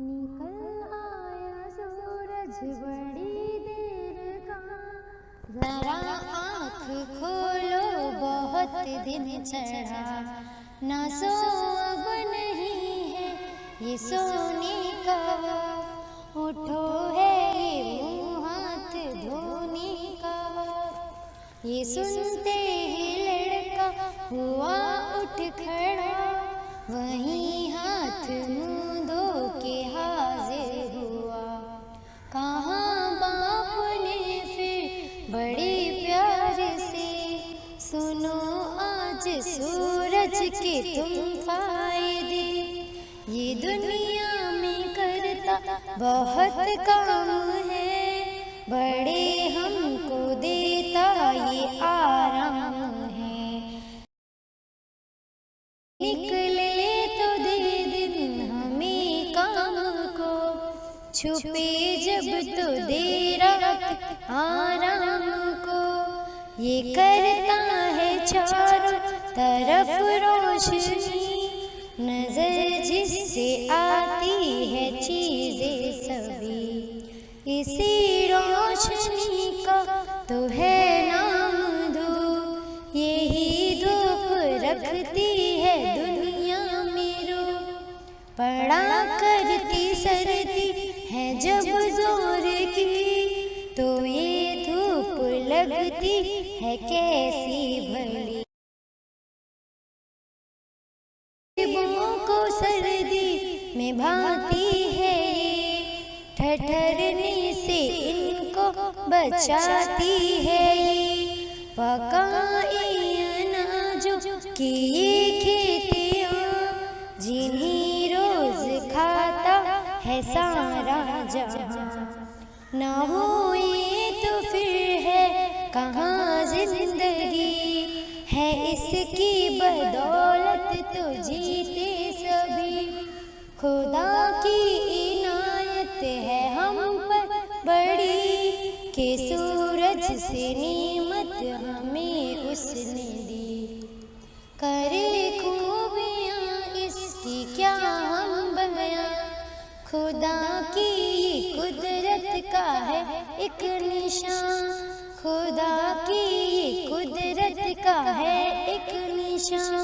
निकल आया सूरज बड़ी देर का, जरा आँख खोलो बहुत दिन चढ़ा, ना सो अब नहीं है ये सोने का, उठो है ये मुँह हाथ धोने का। ये सुनते ही लड़का हुआ उठ खड़ा, वहीं हाथ मुँह धो के हाजिर हुआ। कहाँ बाप ने फिर बड़े प्यार से, सुनो आज सूरज के तुम फायदे, ये दुनिया में करता बहुत काम है, बड़े हमको देता ये आराम है। निकले तो दे दिन हमें काम को, छुपे जब तो दे रात आराम को। ये करता है चारों तरफ रोशनी, नजर जिससे आती है चीजें सभी, इसी रोशनी का तो है नाम धूप, यही धूप रखती है दुनिया में रो। पड़ा करती सर्दी है जब जोर की, तो ये धूप लगती है कैसी भली। गरीबों को सर्दी में भाती है ये, ठठरने से इनको बचाती है ये। पकाए अनाजों की ये खेतियाँ, जिन्हीं रोज खाता है सारा जहां, ना हो ये तो फिर है कहाँ जिंदगी, है इसकी बदौलत तो जीते सभी। खुदा की इनायत है हम पर बड़ी, कि सूरज से नीमत हमें उसने दी। करे खूबियाँ इसकी क्या हम बयां, खुदा की ये कुदरत का है एक निशान, खुदा की ये कुदरत का है एक निशान।